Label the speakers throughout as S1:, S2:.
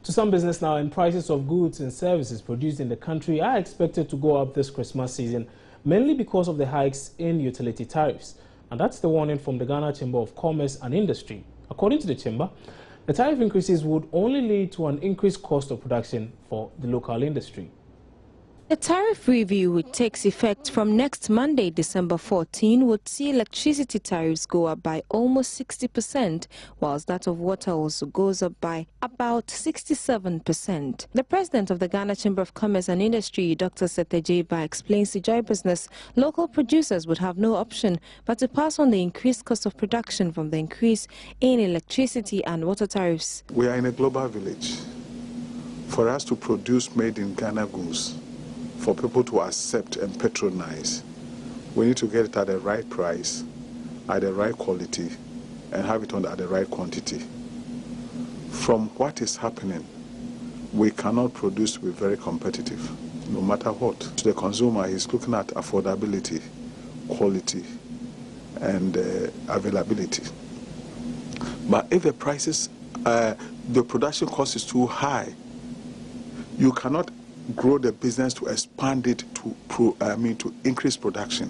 S1: To some business now, and prices of goods and services produced in the country are expected to go up this Christmas season, mainly because of the hikes in utility tariffs. And that's the warning from the Ghana Chamber of Commerce and Industry. According to the Chamber, the tariff increases would only lead to an increased cost of production for the local industry.
S2: The tariff review, which takes effect from next Monday, December 14, would see electricity tariffs go up by almost 60%, whilst that of water also goes up by about 67%. The president of the Ghana Chamber of Commerce and Industry, Dr. Sete Jeba, explains to Joy Business local producers would have no option but to pass on the increased cost of production from the increase in electricity and water tariffs.
S3: We are in a global village. For us to produce made in Ghana goods, for people to accept and patronize, we need to get it at the right price, at the right quality, and have it at the right quantity. From what is happening, we cannot produce to be very competitive, no matter what. To the consumer, he's looking at affordability, quality, and availability. But if the prices, the production cost is too high, you cannot grow the business to expand it to increase production.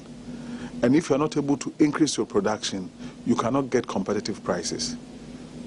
S3: And if you're not able to increase your production, you cannot get competitive prices,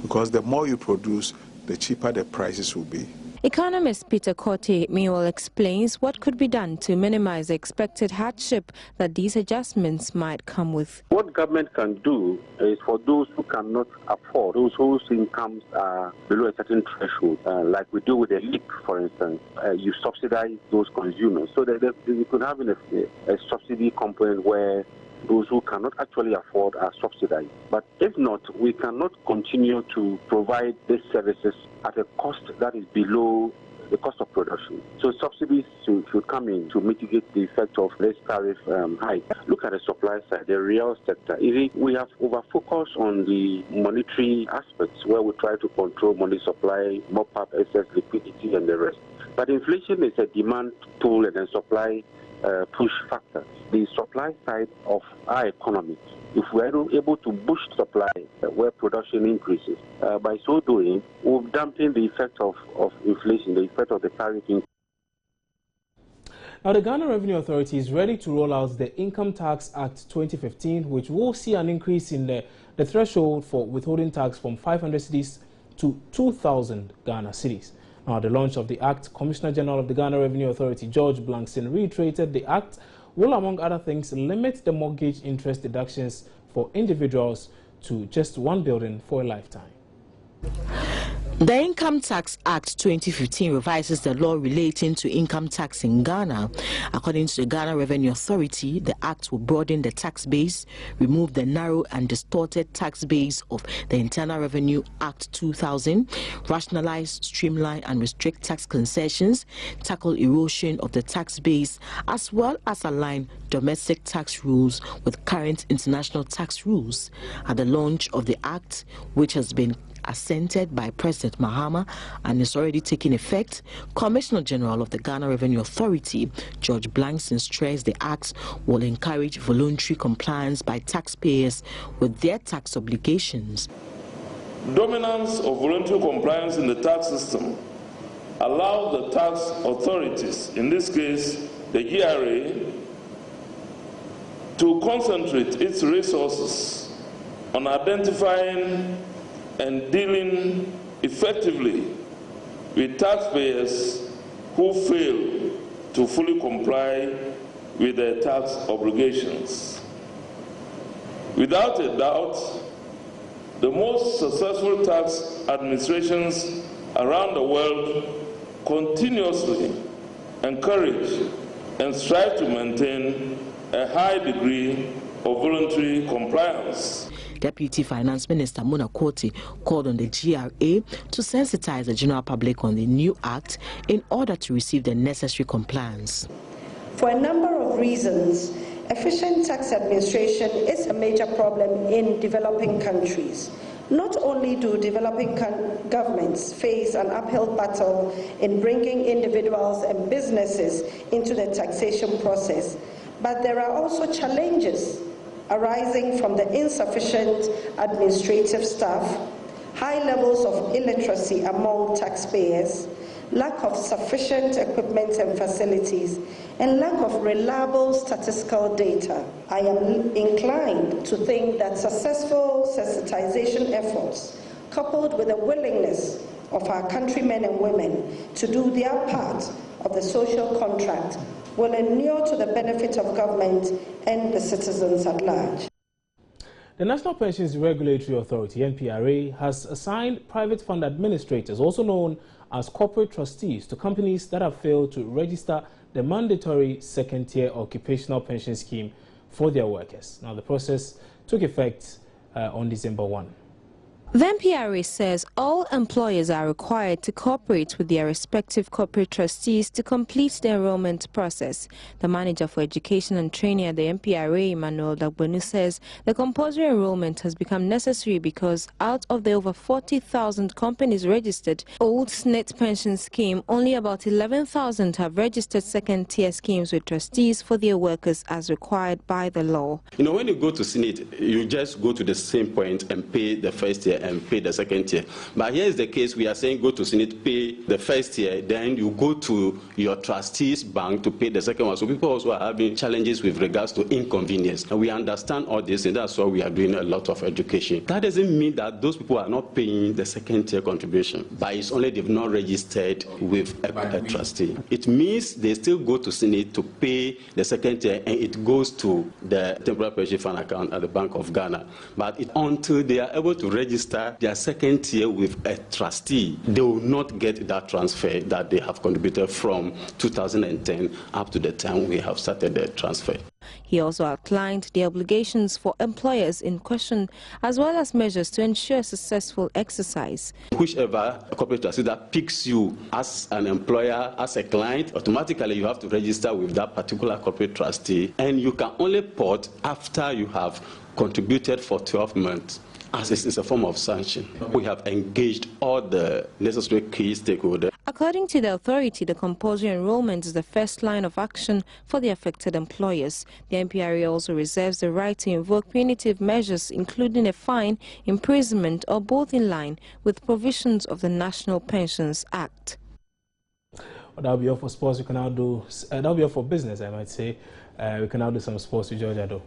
S3: because the more you produce, the cheaper the prices will be.
S2: Economist Peter Korte meanwhile explains what could be done to minimize the expected hardship that these adjustments might come with.
S4: What government can do is for those who cannot afford, those whose incomes are below a certain threshold, like we do with the LEAP, for instance, you subsidize those consumers. So that you could have a subsidy component where those who cannot actually afford are subsidized. But if not, we cannot continue to provide these services at a cost that is below the cost of production. So subsidies should come in to mitigate the effect of this tariff hike. Look at the supply side, the real sector. We have over-focused on the monetary aspects where we try to control money supply, mop up excess liquidity and the rest. But inflation is a demand pull and a supply push factor. The supply side of our economy, if we are able to boost supply where production increases, by so doing, we'll dampen the effect of inflation, the effect of the tariff increase.
S1: Now, the Ghana Revenue Authority is ready to roll out the Income Tax Act 2015, which will see an increase in the threshold for withholding tax from 500 cedis to 2,000 Ghana cedis. Now, at the launch of the Act, Commissioner General of the Ghana Revenue Authority, George Blankson, reiterated the Act will, among other things, limit the mortgage interest deductions for individuals to just one building for a lifetime.
S5: The Income Tax Act 2015 revises the law relating to income tax in Ghana. According to the Ghana Revenue Authority, the act will broaden the tax base, remove the narrow and distorted tax base of the Internal Revenue Act 2000, rationalize, streamline and restrict tax concessions, tackle erosion of the tax base, as well as align domestic tax rules with current international tax rules. At the launch of the act, which has been assented by President Mahama and is already taking effect, Commissioner General of the Ghana Revenue Authority, George Blankson, stressed the Act will encourage voluntary compliance by taxpayers with their tax obligations.
S6: Dominance of voluntary compliance in the tax system allows the tax authorities, in this case the GRA, to concentrate its resources on identifying and dealing effectively with taxpayers who fail to fully comply with their tax obligations. Without a doubt, the most successful tax administrations around the world continuously encourage and strive to maintain a high degree of voluntary compliance.
S5: Deputy Finance Minister Muna Korte called on the GRA to sensitize the general public on the new act in order to receive the necessary compliance.
S7: For a number of reasons, efficient tax administration is a major problem in developing countries. Not only do developing governments face an uphill battle in bringing individuals and businesses into the taxation process, but there are also challenges arising from the insufficient administrative staff, high high levels of illiteracy among taxpayers, lack of sufficient equipment and facilities, and lack of reliable statistical data. I am inclined to think that successful sensitization efforts, coupled with a willingness of our countrymen and women to do their part of the social contract, will inure to the benefit of government and the citizens at large.
S1: The National Pensions Regulatory Authority, NPRA, has assigned private fund administrators, also known as corporate trustees, to companies that have failed to register the mandatory second-tier occupational pension scheme for their workers. Now, the process took effect on December 1.
S2: The NPRA says all employers are required to cooperate with their respective corporate trustees to complete the enrollment process. The manager for education and training at the NPRA, Emmanuel Dagbonu, says the compulsory enrollment has become necessary because out of the over 40,000 companies registered old SNIT pension scheme, only about 11,000 have registered second-tier schemes with trustees for their workers as required by the law.
S8: You know, when you go to SNIT, you just go to the same point and pay the first year and pay the second tier. But here is the case: we are saying go to SNIT, pay the first tier, then you go to your trustees bank to pay the second one. So people also are having challenges with regards to inconvenience. And we understand all this, and that's why we are doing a lot of education. That doesn't mean that those people are not paying the second tier contribution, but it's only they've not registered with a trustee. It means they still go to SNIT to pay the second tier, and it goes to the temporary pension fund account at the Bank of Ghana. But until they are able to register their second tier with a trustee, they will not get that transfer that they have contributed from 2010 up to the time we have started the transfer.
S2: He also outlined the obligations for employers in question, as well as measures to ensure successful exercise.
S8: Whichever corporate trustee that picks you as an employer, as a client, automatically you have to register with that particular corporate trustee, and you can only port after you have contributed for 12 months. As it is a form of sanction. We have engaged all the necessary key stakeholders.
S2: According to the authority, the compulsory enrollment is the first line of action for the affected employers. The NPRA also reserves the right to invoke punitive measures, including a fine, imprisonment, or both, in line with provisions of the National Pensions Act.
S1: Well, that'll be all for sports. We can now do. That'll be all for business, I might say. We can now do some sports with George Ado.